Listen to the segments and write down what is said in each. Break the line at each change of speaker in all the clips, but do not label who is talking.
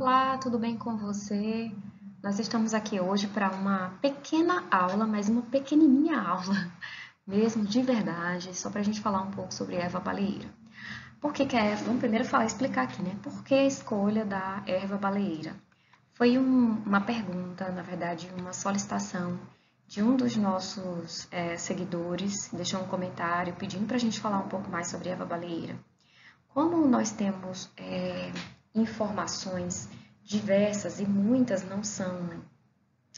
Olá, tudo bem com você? Nós estamos aqui hoje para uma pequena aula, mas uma pequenininha aula, mesmo de verdade, só para a gente falar um pouco sobre erva baleeira. Por que a erva? Vamos primeiro explicar aqui, né? Por que a escolha da erva baleeira? Foi uma pergunta, na verdade, uma solicitação de um dos nossos seguidores, deixou um comentário pedindo para a gente falar um pouco mais sobre erva baleeira. Como nós temos informações diversas e muitas não são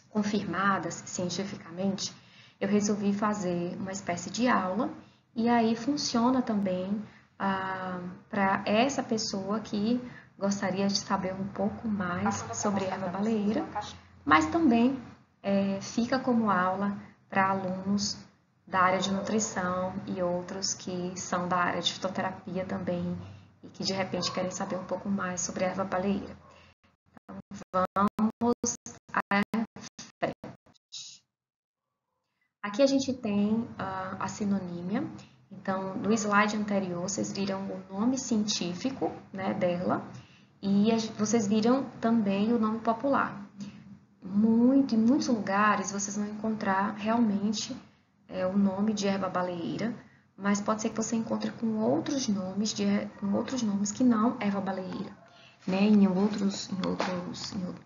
confirmadas cientificamente, eu resolvi fazer uma espécie de aula e aí funciona também para essa pessoa que gostaria de saber um pouco mais sobre erva baleeira, mas também fica como aula para alunos da área de nutrição e outros que são da área de fitoterapia também e que de repente querem saber um pouco mais sobre a erva baleeira. Vamos à frente. Aqui a gente tem a sinonímia. Então, no slide anterior, vocês viram o nome científico, né, dela e vocês viram também o nome popular. Em muitos lugares vocês vão encontrar realmente o nome de erva baleeira, mas pode ser que você encontre com outros nomes que não erva baleeira, né? Em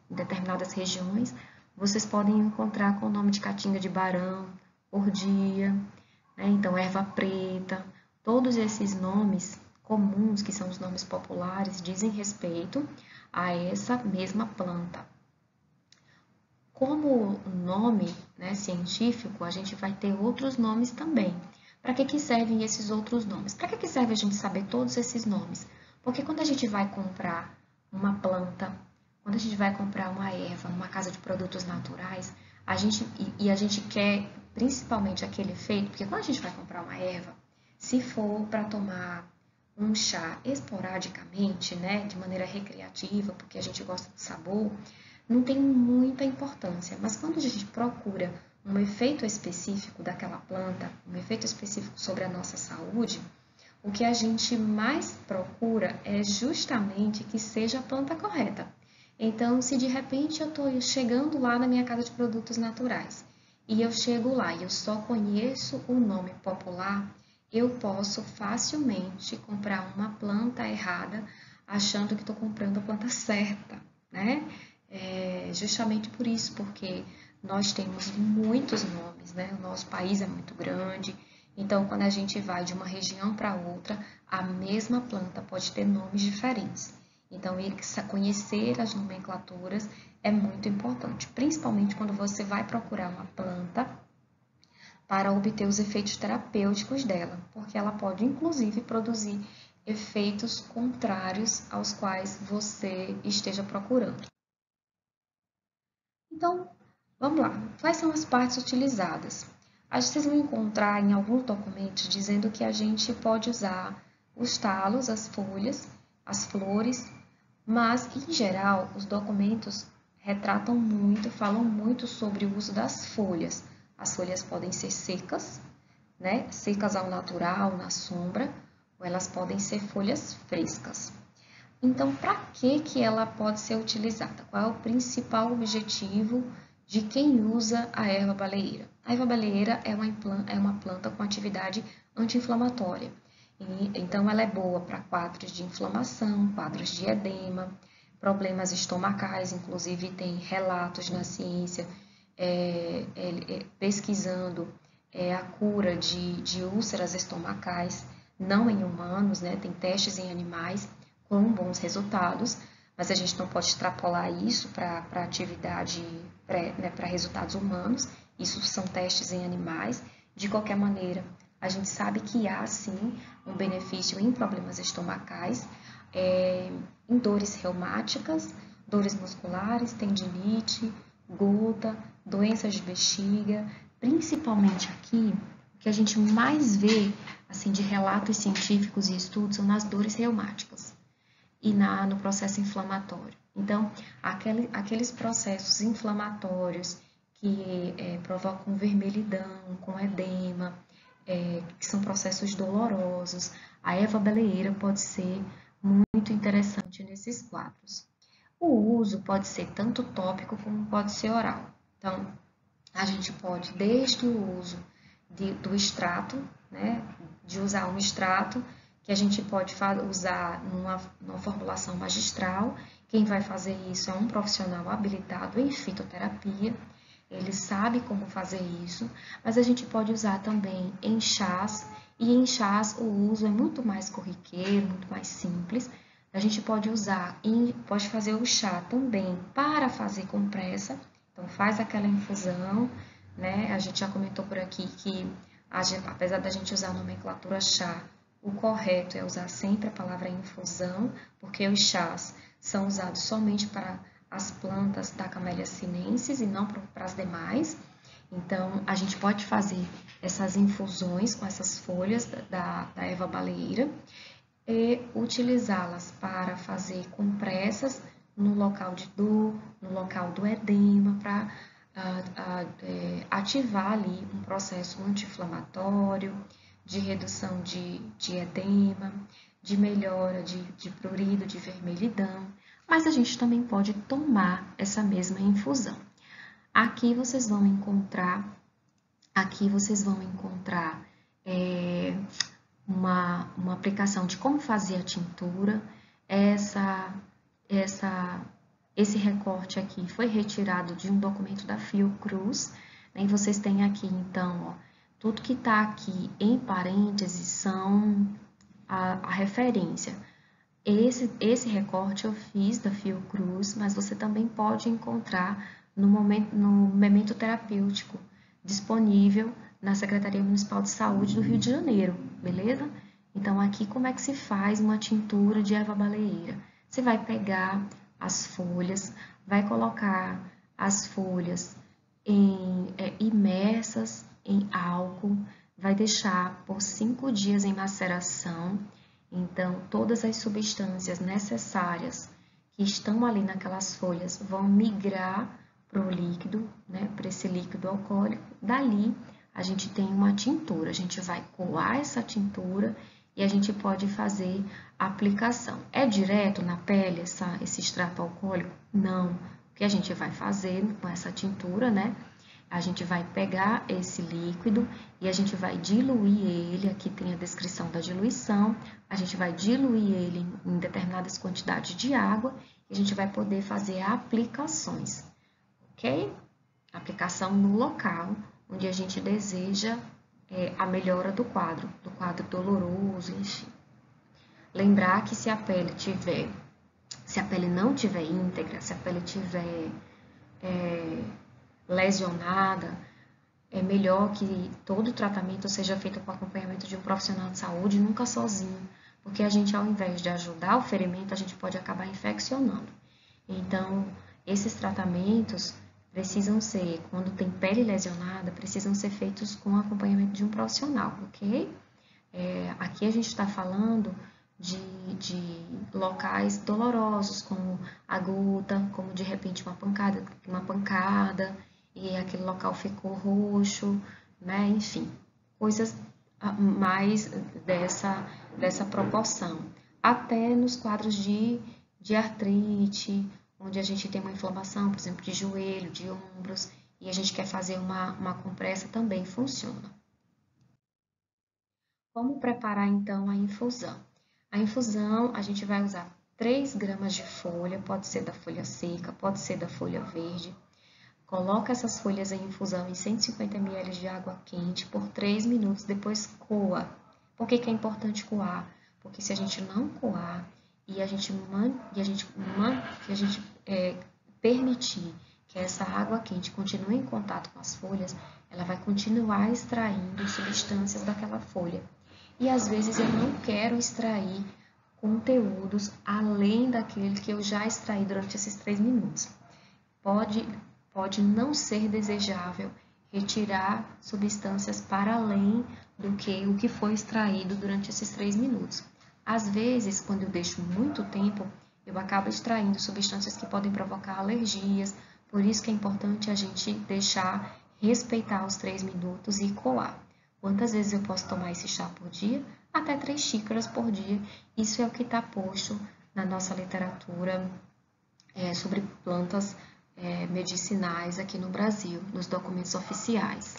determinadas regiões, vocês podem encontrar com o nome de caatinga de barão, ordia, né? Então erva preta. Todos esses nomes comuns, que são os nomes populares, dizem respeito a essa mesma planta. Como nome, né, científico, a gente vai ter outros nomes também. Para que servem esses outros nomes? Para que serve a gente saber todos esses nomes? Porque quando a gente vai comprar uma planta, quando a gente vai comprar uma erva numa casa de produtos naturais, a gente quer principalmente aquele efeito, porque quando a gente vai comprar uma erva, se for para tomar um chá esporadicamente, né, de maneira recreativa, porque a gente gosta do sabor, não tem muita importância, mas quando a gente procura um efeito específico daquela planta, um efeito específico sobre a nossa saúde, o que a gente mais procura é justamente que seja a planta correta. Então, se de repente eu estou chegando lá na minha casa de produtos naturais e eu chego lá e eu só conheço o nome popular, eu posso facilmente comprar uma planta errada achando que estou comprando a planta certa, né? Justamente por isso, porque nós temos muitos nomes, né? O nosso país é muito grande, então quando a gente vai de uma região para outra, a mesma planta pode ter nomes diferentes. Então, conhecer as nomenclaturas é muito importante, principalmente quando você vai procurar uma planta para obter os efeitos terapêuticos dela, porque ela pode inclusive produzir efeitos contrários aos quais você esteja procurando. Então, vamos lá. Quais são as partes utilizadas? Vocês vão encontrar em alguns documentos dizendo que a gente pode usar os talos, as folhas, as flores, mas, em geral, os documentos retratam muito, falam muito sobre o uso das folhas. As folhas podem ser secas, né? Secas ao natural, na sombra, ou elas podem ser folhas frescas. Então, para que ela pode ser utilizada? Qual é o principal objetivo de quem usa a erva baleeira? A erva baleeira é uma planta com atividade anti-inflamatória. Então, ela é boa para quadros de inflamação, quadros de edema, problemas estomacais, inclusive tem relatos na ciência pesquisando a cura de úlceras estomacais, não em humanos, né? Tem testes em animais com bons resultados, mas a gente não pode extrapolar isso para atividade, para resultados humanos. Isso são testes em animais. De qualquer maneira, a gente sabe que há sim um benefício em problemas estomacais, em dores reumáticas, dores musculares, tendinite, gota, doenças de bexiga, principalmente aqui, o que a gente mais vê assim de relatos científicos e estudos são nas dores reumáticas e no processo inflamatório. Então, aqueles processos inflamatórios que provocam vermelhidão, com edema, que são processos dolorosos, a erva baleeira pode ser muito interessante nesses quadros. O uso pode ser tanto tópico como pode ser oral. Então, a gente pode, desde o uso do extrato, né, de usar um extrato, que a gente pode usar numa formulação magistral. Quem vai fazer isso é um profissional habilitado em fitoterapia, ele sabe como fazer isso, mas a gente pode usar também em chás, e em chás o uso é muito mais corriqueiro, muito mais simples. A gente pode usar, pode fazer o chá também para fazer compressa, então faz aquela infusão, né? A gente já comentou por aqui que, apesar da gente usar a nomenclatura chá, o correto é usar sempre a palavra infusão, porque os chás são usados somente para as plantas da Camellia sinensis e não para as demais. Então, a gente pode fazer essas infusões com essas folhas da erva baleeira e utilizá-las para fazer compressas no local de dor, no local do edema, para ativar ali um processo anti-inflamatório, de redução de edema, de melhora de prurido, de vermelhidão, mas a gente também pode tomar essa mesma infusão. Aqui vocês vão encontrar uma aplicação de como fazer a tintura. Esse recorte aqui foi retirado de um documento da Fiocruz, né? E vocês têm aqui, então, ó, tudo que está aqui em parênteses são a referência. Esse recorte eu fiz da Fiocruz, mas você também pode encontrar no Memento Terapêutico, disponível na Secretaria Municipal de Saúde do Rio de Janeiro, beleza? Então, aqui como é que se faz uma tintura de erva baleeira? Você vai pegar as folhas, vai colocar as folhas imersas em álcool, vai deixar por 5 dias em maceração. Então, todas as substâncias necessárias que estão ali naquelas folhas vão migrar para o líquido, né, para esse líquido alcoólico. Dali, a gente tem uma tintura. A gente vai coar essa tintura e a gente pode fazer a aplicação. É direto na pele esse extrato alcoólico? Não. O que a gente vai fazer com essa tintura, né? A gente vai pegar esse líquido e a gente vai diluir ele, aqui tem a descrição da diluição, a gente vai diluir ele em determinadas quantidades de água e a gente vai poder fazer aplicações, ok? Aplicação no local onde a gente deseja a melhora do quadro doloroso, enfim. Lembrar que se a pele não tiver íntegra, se a pele tiver lesionada, é melhor que todo o tratamento seja feito com acompanhamento de um profissional de saúde, nunca sozinho, porque a gente, ao invés de ajudar o ferimento, a gente pode acabar infeccionando. Então, esses tratamentos precisam ser, quando tem pele lesionada, precisam ser feitos com acompanhamento de um profissional, ok? Aqui a gente está falando de locais dolorosos, como a gota, como de repente uma pancada, e aquele local ficou roxo, né? Enfim, coisas mais dessa proporção. Até nos quadros de artrite, onde a gente tem uma inflamação, por exemplo, de joelho, de ombros, e a gente quer fazer uma compressa, também funciona. Como preparar então a infusão? A infusão, a gente vai usar 3 gramas de folha, pode ser da folha seca, pode ser da folha verde. Coloca essas folhas em infusão em 150 ml de água quente por 3 minutos, depois coa. Por que é importante coar? Porque se a gente não coar e a gente permitir que essa água quente continue em contato com as folhas, ela vai continuar extraindo substâncias daquela folha. E às vezes eu não quero extrair conteúdos além daquele que eu já extraí durante esses 3 minutos. Pode não ser desejável retirar substâncias para além do que o que foi extraído durante esses 3 minutos. Às vezes, quando eu deixo muito tempo, eu acabo extraindo substâncias que podem provocar alergias, por isso que é importante a gente respeitar os 3 minutos e coar. Quantas vezes eu posso tomar esse chá por dia? Até 3 xícaras por dia. Isso é o que está posto na nossa literatura sobre plantas medicinais aqui no Brasil, nos documentos oficiais.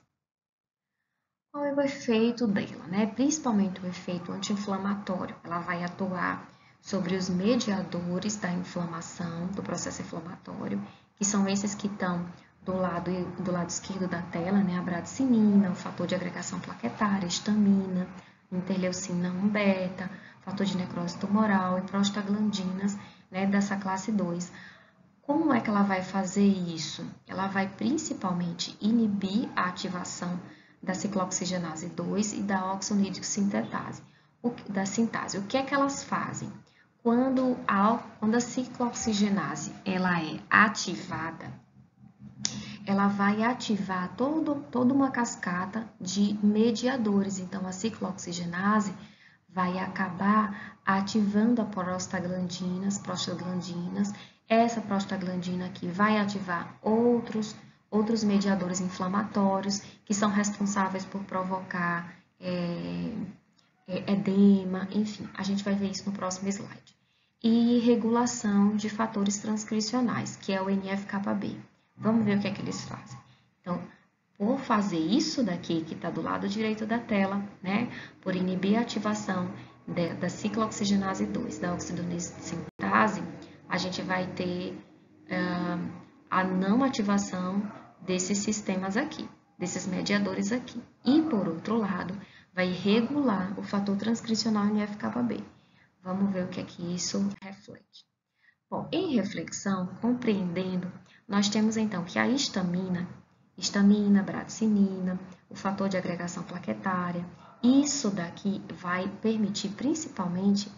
Qual é o efeito dela, né? Principalmente o efeito anti-inflamatório. Ela vai atuar sobre os mediadores da inflamação, do processo inflamatório, que são esses que estão do lado esquerdo da tela, né? A bradicinina, o fator de agregação plaquetária, histamina, interleucina 1-beta, fator de necrose tumoral e prostaglandinas, né? Dessa classe 2. Como é que ela vai fazer isso? Ela vai principalmente inibir a ativação da ciclooxigenase 2 e da oxonídrico sintase. O que é que elas fazem? Quando a ciclooxigenase ela é ativada, ela vai ativar toda uma cascata de mediadores. Então, a ciclooxigenase vai acabar ativando a prostaglandinas. Essa prostaglandina aqui vai ativar outros mediadores inflamatórios que são responsáveis por provocar edema, enfim, a gente vai ver isso no próximo slide. E regulação de fatores transcricionais, que é o NF-κB. Vamos ver o que é que eles fazem. Então, por fazer isso daqui, que está do lado direito da tela, né, por inibir a ativação da ciclooxigenase 2, da oxidonase sintase, a gente vai ter a não ativação desses sistemas aqui, desses mediadores aqui. E, por outro lado, vai regular o fator transcricional NF-κB. Vamos ver o que é que isso reflete. Bom, em reflexão, compreendendo, nós temos então que a histamina, bradicinina, o fator de agregação plaquetária, isso daqui vai permitir principalmente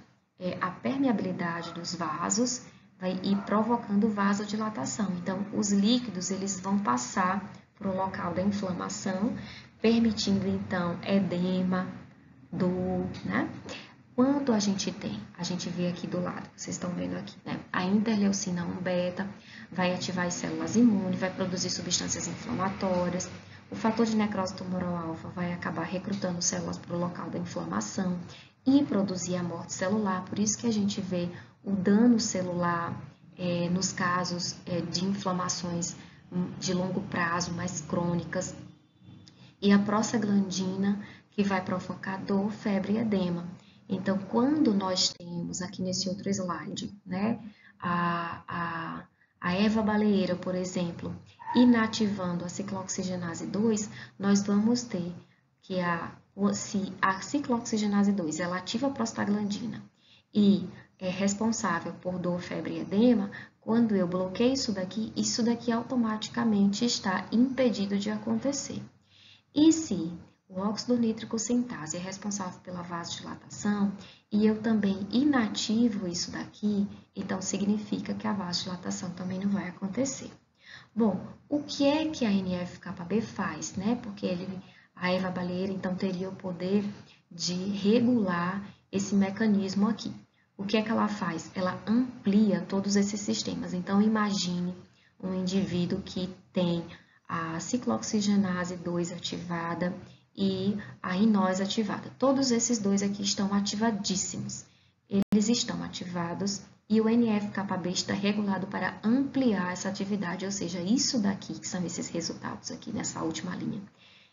a permeabilidade dos vasos, vai ir provocando vasodilatação. Então, os líquidos eles vão passar para o local da inflamação, permitindo então edema, dor, né? Quando a gente vê aqui do lado, vocês estão vendo aqui, né? A interleucina 1-beta vai ativar as células imunes, vai produzir substâncias inflamatórias. O fator de necrose tumoral alfa vai acabar recrutando células para o local da inflamação e produzir a morte celular. Por isso que a gente vê o dano celular nos casos de inflamações de longo prazo, mais crônicas. E a prostaglandina, que vai provocar dor, febre e edema. Então, quando nós temos aqui nesse outro slide, né, a erva baleeira, por exemplo, inativando a ciclooxigenase 2, nós vamos ter que se a ciclooxigenase 2 ela ativa a prostaglandina e é responsável por dor, febre e edema, quando eu bloqueio isso daqui automaticamente está impedido de acontecer. E se o óxido nítrico sintase é responsável pela vasodilatação e eu também inativo isso daqui, então significa que a vasodilatação também não vai acontecer. Bom, o que é que a NF-κB faz, né? Porque a erva baleeira, então, teria o poder de regular esse mecanismo aqui. O que é que ela faz? Ela amplia todos esses sistemas. Então, imagine um indivíduo que tem a ciclooxigenase 2 ativada e a inose ativada. Todos esses dois aqui estão ativadíssimos. Eles estão ativados e o NF-κB está regulado para ampliar essa atividade, ou seja, isso daqui, que são esses resultados aqui nessa última linha,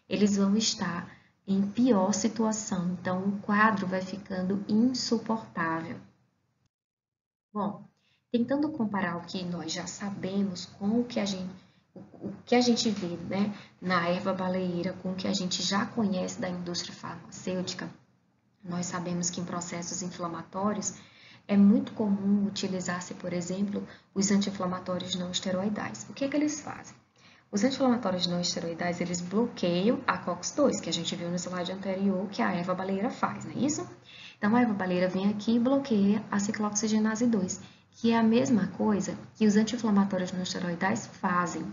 eles vão estar em pior situação, então o quadro vai ficando insuportável. Bom, tentando comparar o que nós já sabemos com o que a gente vê, né, na erva baleeira, com o que a gente já conhece da indústria farmacêutica, nós sabemos que em processos inflamatórios é muito comum utilizar-se, por exemplo, os anti-inflamatórios não esteroidais. O que é que eles fazem? Os anti-inflamatórios não esteroidais, eles bloqueiam a COX-2, que a gente viu no slide anterior, que a erva baleeira faz, não é isso? Então, a erva baleeira vem aqui e bloqueia a ciclooxigenase 2, que é a mesma coisa que os anti-inflamatórios não esteroidais fazem,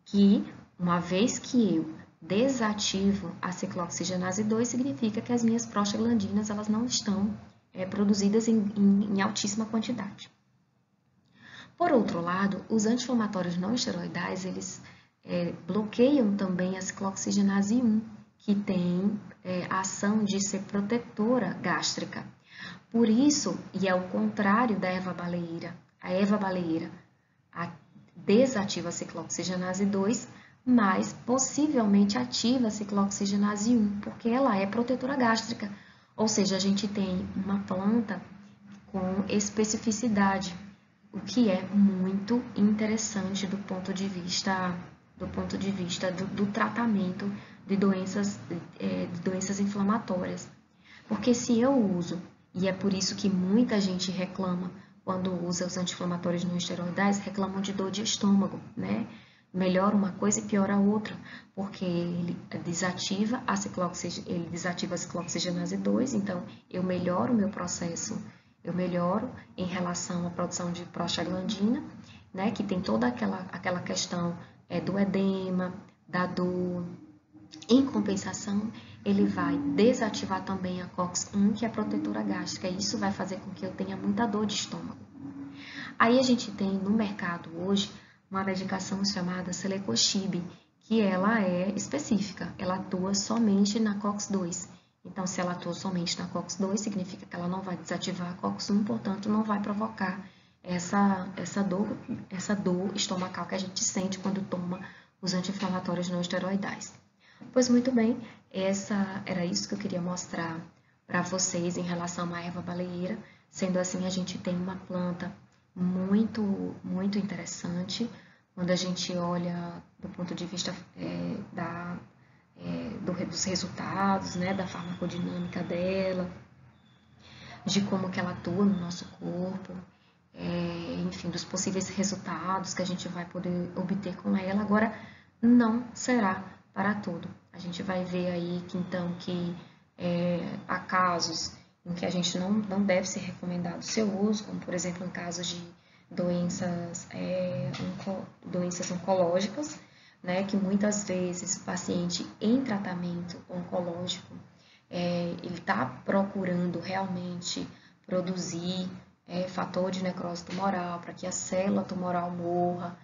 que uma vez que eu desativo a ciclooxigenase 2, significa que as minhas prostaglandinas elas não estão produzidas em altíssima quantidade. Por outro lado, os anti-inflamatórios não esteroidais, eles bloqueiam também a ciclooxigenase 1, que tem a ação de ser protetora gástrica. Por isso, e é o contrário da erva baleeira, a erva baleeira desativa a ciclooxigenase 2, mas possivelmente ativa a ciclooxigenase 1, porque ela é protetora gástrica. Ou seja, a gente tem uma planta com especificidade, o que é muito interessante do ponto de vista do tratamento de doenças inflamatórias. Porque se eu uso, e é por isso que muita gente reclama quando usa os anti-inflamatórios não esteroidais, reclamam de dor de estômago, né? Melhora uma coisa e piora a outra, porque ele desativa a ciclooxigenase 2, então eu melhoro o meu processo, eu melhoro em relação à produção de prostaglandina, né? Que tem toda aquela questão do edema, da dor. Em compensação, ele vai desativar também a COX-1, que é a protetora gástrica, e isso vai fazer com que eu tenha muita dor de estômago. Aí a gente tem no mercado hoje uma medicação chamada Celecoxib, que ela é específica, ela atua somente na COX-2. Então, se ela atua somente na COX-2, significa que ela não vai desativar a COX-1, portanto, não vai provocar essa dor estomacal que a gente sente quando toma os anti-inflamatórios não esteroidais. Pois muito bem, era isso que eu queria mostrar para vocês em relação à erva baleeira. Sendo assim, a gente tem uma planta muito, muito interessante, quando a gente olha do ponto de vista dos resultados, né, da farmacodinâmica dela, de como que ela atua no nosso corpo, enfim, dos possíveis resultados que a gente vai poder obter com ela. Agora, não será para tudo. A gente vai ver aí que então há casos em que a gente não deve ser recomendado o seu uso, como por exemplo em casos de doenças oncológicas, né, que muitas vezes o paciente em tratamento oncológico, ele está procurando realmente produzir fator de necrose tumoral para que a célula tumoral morra,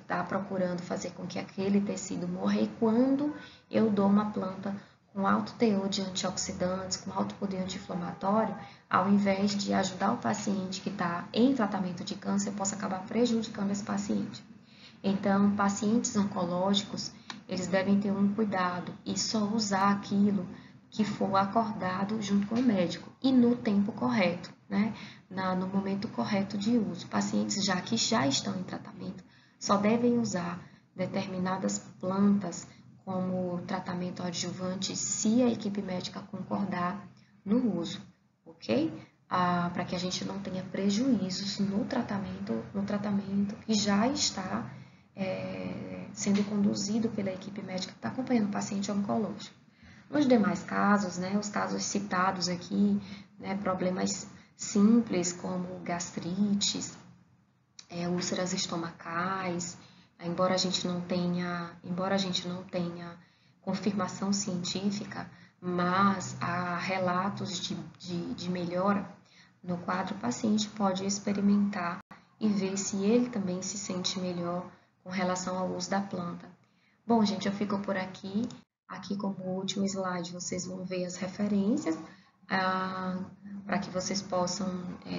está procurando fazer com que aquele tecido morra, e quando eu dou uma planta com alto teor de antioxidantes, com alto poder anti-inflamatório, ao invés de ajudar o paciente que está em tratamento de câncer, eu posso acabar prejudicando esse paciente. Então, pacientes oncológicos, eles devem ter um cuidado e só usar aquilo que for acordado junto com o médico e no tempo correto, né? No momento correto de uso. Pacientes que já estão em tratamento só devem usar determinadas plantas como tratamento adjuvante se a equipe médica concordar no uso, ok? Para que a gente não tenha prejuízos no tratamento que já está sendo conduzido pela equipe médica que está acompanhando o paciente oncológico. Nos demais casos, né, os casos citados aqui, né, problemas simples como gastrites, úlceras estomacais, embora a gente não tenha confirmação científica, mas há relatos de melhora no quadro, o paciente pode experimentar e ver se ele também se sente melhor com relação ao uso da planta. Bom, gente, eu fico por aqui. Aqui como último slide, vocês vão ver as referências para que vocês possam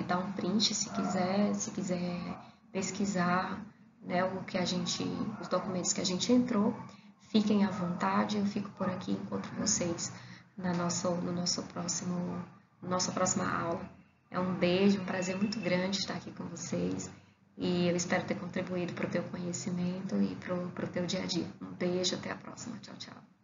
dar um print se quiser pesquisar, né, os documentos que a gente entrou. Fiquem à vontade, eu fico por aqui, encontro vocês na nossa próxima aula. É um beijo, um prazer muito grande estar aqui com vocês e eu espero ter contribuído para o teu conhecimento e para o teu dia a dia. Um beijo, até a próxima. Tchau, tchau.